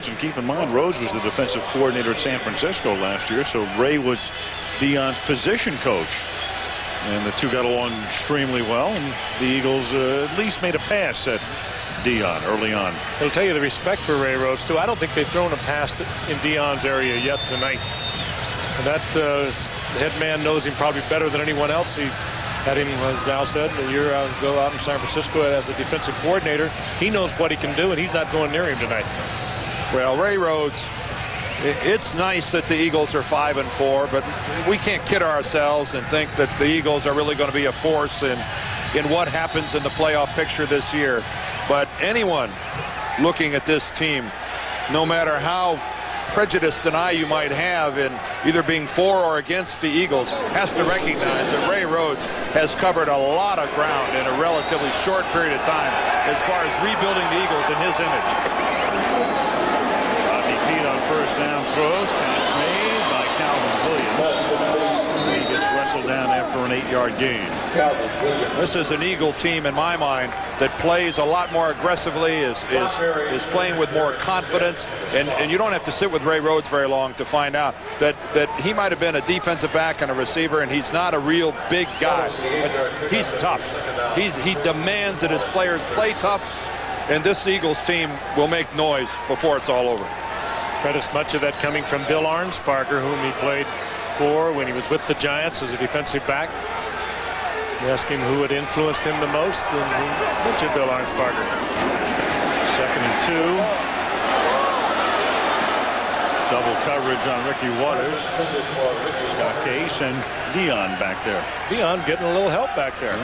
And keep in mind, Rhodes was the defensive coordinator at San Francisco last year, so Ray was Deion's position coach. And the two got along extremely well, and the Eagles at least made a pass at Deion early on. I'll tell you the respect for Ray Rhodes, too. I don't think they've thrown a pass in Deion's area yet tonight. And that head man knows him probably better than anyone else. He had him, as Val said, a year ago out in San Francisco as a defensive coordinator. He knows what he can do, and he's not going near him tonight. Well, Ray Rhodes, it's nice that the Eagles are 5-4, but we can't kid ourselves and think that the Eagles are really going to be a force in what happens in the playoff picture this year. But anyone looking at this team, no matter how prejudiced an eye you might have in either being for or against the Eagles, has to recognize that Ray Rhodes has covered a lot of ground in a relatively short period of time as far as rebuilding the Eagles in his image. First down throws, pass made by Calvin Williams. He gets wrestled down after an 8-yard gain. This is an Eagle team, in my mind, that plays a lot more aggressively, is playing with more confidence, and you don't have to sit with Ray Rhodes very long to find out that he might have been a defensive back and a receiver, and he's not a real big guy, but he's tough. He demands that his players play tough, and this Eagles team will make noise before it's all over. Credits much of that coming from Bill Arnsparger, whom he played for when he was with the Giants as a defensive back. You ask him who had influenced him the most, and he mentioned Bill Arnsparger. 2nd and 2. Double coverage on Ricky Watters. Scott Case and Deion back there. Deion getting a little help back there.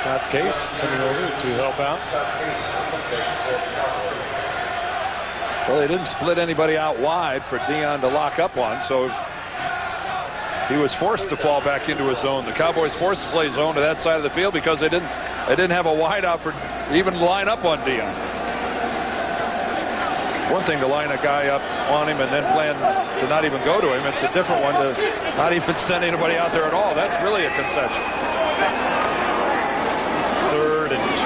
Scott Case coming over to help out. Well, they didn't split anybody out wide for Deion to lock up on, so he was forced to fall back into his zone. The Cowboys forced to play zone to that side of the field because they didn't have a wide out for even line up on Deion. One thing to line a guy up on him and then plan to not even go to him. It's a different one to not even send anybody out there at all. That's really a concession. 3rd and 2.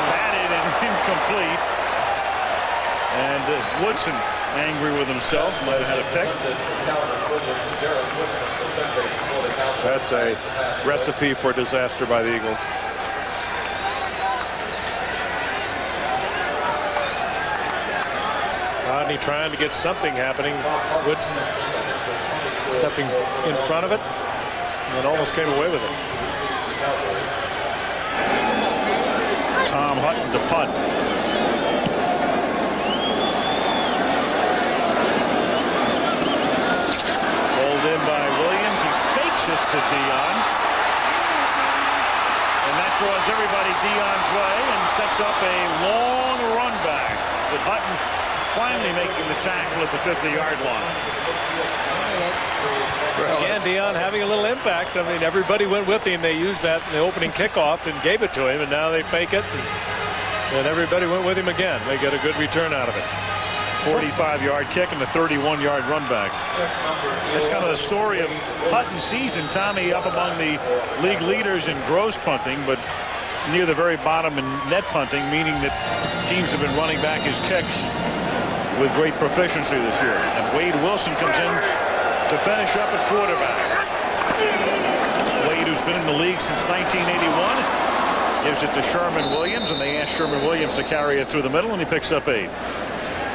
Batted and incomplete. And Woodson angry with himself, might have had a pick. That's a recipe for disaster by the Eagles. Rodney trying to get something happening. Woodson stepping in front of it and almost came away with it. Tom Hutton to punt. In by Williams. He fakes it to Deion. And that draws everybody Deion's way and sets up a long run back with Hutton finally making the tackle at the 50-yard line. Again, Deion having a little impact. I mean, everybody went with him. They used that in the opening kickoff and gave it to him, and now they fake it. And everybody went with him again. They get a good return out of it. 45-yard kick and a 31-yard run back. That's kind of the story of Hutton's season. Tommy up among the league leaders in gross punting, but near the very bottom in net punting, meaning that teams have been running back his kicks with great proficiency this year. And Wade Wilson comes in to finish up at quarterback. Wade, who's been in the league since 1981, gives it to Sherman Williams, and they ask Sherman Williams to carry it through the middle, and he picks up 8.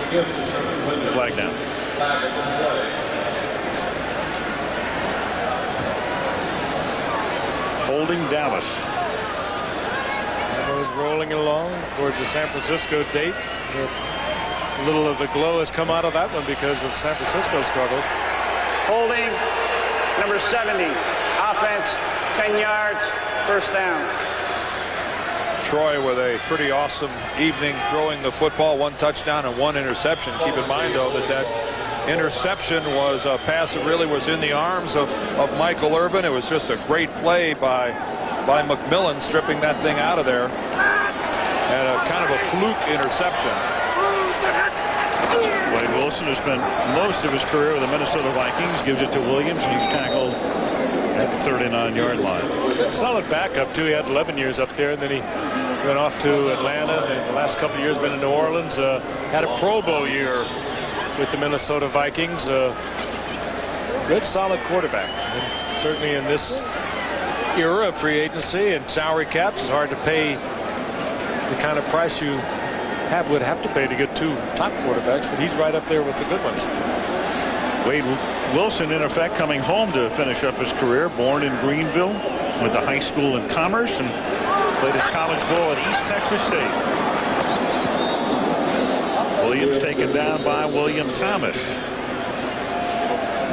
Flag down. Holding Dallas. Goes rolling along towards the San Francisco date. A little of the glow has come out of that one because of San Francisco's struggles. Holding number 70. Offense 10 yards. First down. Troy with a pretty awesome evening throwing the football, 1 touchdown and 1 interception. Keep in mind, though, that interception was a pass that really was in the arms of Michael Irvin. It was just a great play by McMillan stripping that thing out of there. And a kind of a fluke interception. Wade Wilson has spent most of his career with the Minnesota Vikings, gives it to Williams, and he's tackled at the 39-yard line. Solid backup, too. He had 11 years up there, and then he went off to Atlanta, and the last couple of years been in New Orleans. Had a Pro Bowl year with the Minnesota Vikings. Good, solid quarterback. And certainly in this era of free agency and salary caps, it's hard to pay the kind of price you would have to pay to get 2 top quarterbacks, but he's right up there with the good ones. Wade Wilson, in effect, coming home to finish up his career. Born in Greenville, went to high school in Commerce, and played his college ball at East Texas State. Williams taken down by William Thomas.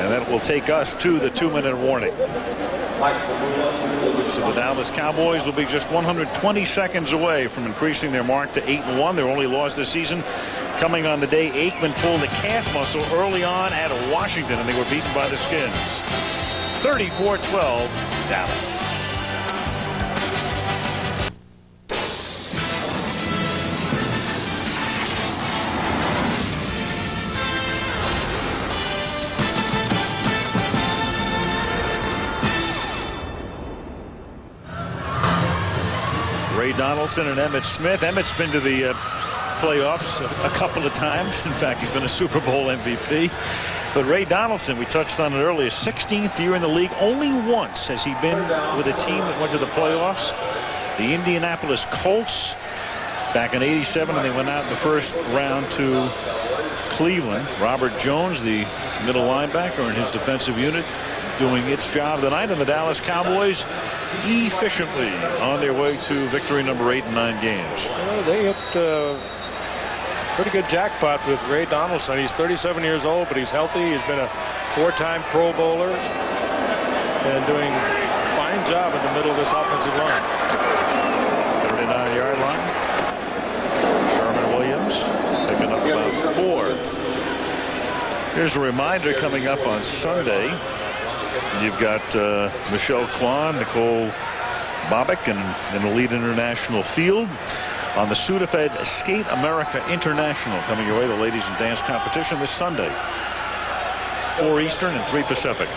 And that will take us to the 2-minute warning. So the Dallas Cowboys will be just 120 seconds away from increasing their mark to 8-1. Their only loss this season coming on the day Aikman pulled a calf muscle early on at Washington, and they were beaten by the Skins. 34-12, Dallas. Ray Donaldson and Emmitt Smith. Emmitt's been to the playoffs a couple of times. In fact, he's been a Super Bowl MVP. But Ray Donaldson, we touched on it earlier, 16th year in the league. Only once has he been with a team that went to the playoffs. The Indianapolis Colts back in '87, and they went out in the first round to Cleveland. Robert Jones, the middle linebacker, and his defensive unit doing its job tonight, and the Dallas Cowboys efficiently on their way to victory number 8 in 9 games. Well, they hit pretty good jackpot with Ray Donaldson. He's 37 years old, but he's healthy. He's been a 4-time Pro Bowler and doing a fine job in the middle of this offensive line. 39-yard line. Sherman Williams picking up about 4. Here's a reminder coming up on Sunday. You've got Michelle Kwan, Nicole Bobbick, and an elite international field on the Sudafed Skate America International coming your way, the ladies and dance competition this Sunday. 4 Eastern and 3 Pacific.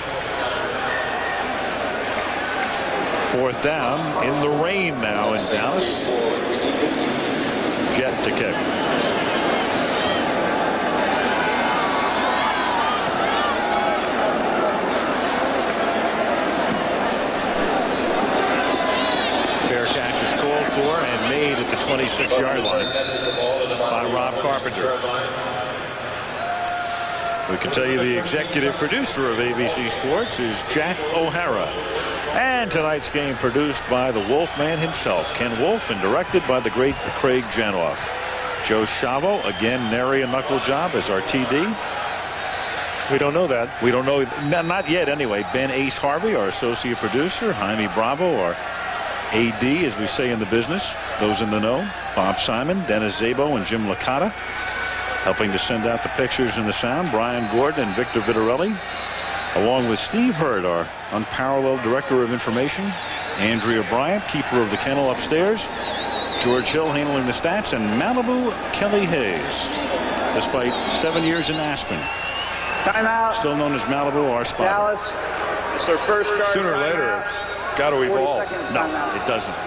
4th down in the rain now in Dallas. Jet to kick. And made at the 26-yard line by Rob Carpenter. We can tell you the executive producer of ABC Sports is Jack O'Hara. And tonight's game produced by the Wolfman himself, Ken Wolf, and directed by the great Craig Janoff. Joe Chavo, again, nary a knuckle job as our TD. We don't know that. We don't know, not yet anyway. Ben Ace Harvey, our associate producer. Jaime Bravo, our AD, as we say in the business, those in the know. Bob Simon, Dennis Zabo, and Jim Licata helping to send out the pictures and the sound. Brian Gordon and Victor Vitarelli, along with Steve Hurd, our unparalleled director of information. Andrea Bryant, keeper of the kennel upstairs. George Hill handling the stats, and Malibu Kelly Hayes, despite 7 years in Aspen. Timeout. Still known as Malibu, our spot. Dallas. It's their first charge. Sooner or later, it's got to evolve. No, it doesn't.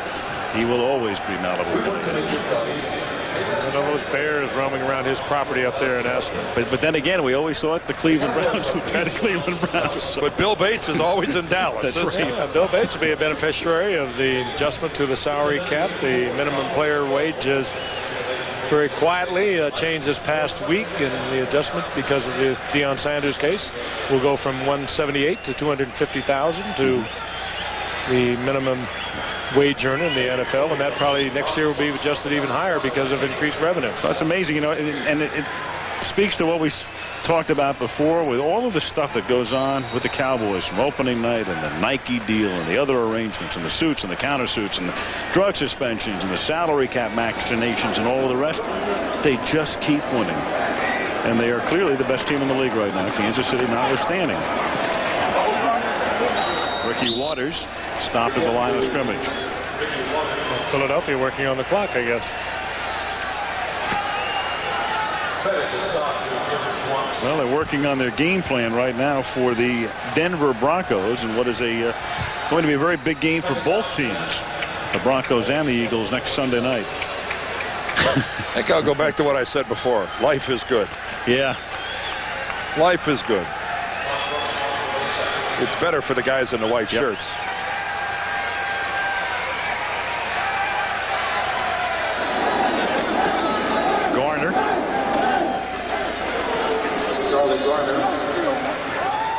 He will always be Malibu. And all those bears roaming around his property up there in Aspen. But then again, we always thought the Cleveland Browns would be the Cleveland Browns. So. But Bill Bates is always in Dallas. That's right. Yeah, Bill Bates will be a beneficiary of the adjustment to the salary cap. The minimum player wage is very quietly changed this past week, and the adjustment because of the Deion Sanders case will go from $178,000 to $250,000 to the minimum wage earner in the NFL, and that probably next year will be adjusted even higher because of increased revenue. That's amazing, you know, and it speaks to what we talked about before with all of the stuff that goes on with the Cowboys from opening night and the Nike deal and the other arrangements and the suits and the countersuits and the drug suspensions and the salary cap machinations and all of the rest. They just keep winning, and they are clearly the best team in the league right now, Kansas City notwithstanding. Ricky Waters stopped at the line of scrimmage. Philadelphia working on the clock, I guess. Well, they're working on their game plan right now for the Denver Broncos, and what is going to be a very big game for both teams. the Broncos and the Eagles next Sunday night. I think I'll go back to what I said before. Life is good. Yeah. Life is good. It's better for the guys in the white shirts. Garner.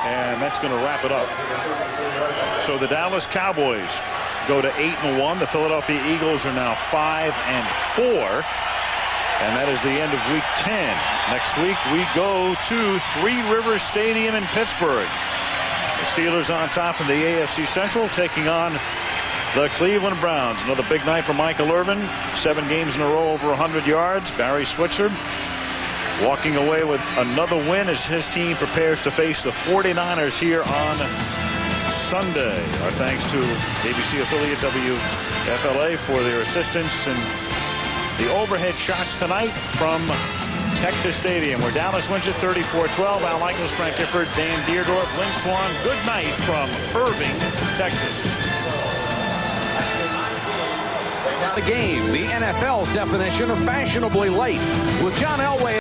And that's going to wrap it up. So the Dallas Cowboys go to 8-1. The Philadelphia Eagles are now 5-4. And that is the end of Week 10. Next week we go to Three Rivers Stadium in Pittsburgh. The Steelers on top in the AFC Central, taking on the Cleveland Browns. Another big night for Michael Irvin. 7 games in a row over 100 yards. Barry Switzer walking away with another win as his team prepares to face the 49ers here on Sunday. Our thanks to ABC affiliate WFLA for their assistance and the overhead shots tonight from Texas Stadium, where Dallas wins it 34-12. Al Michaels, Frank Gifford, Dan Deerdorf, Lynn Swan. Good night from Irving, Texas. The game, the NFL's definition of fashionably late, with John Elway.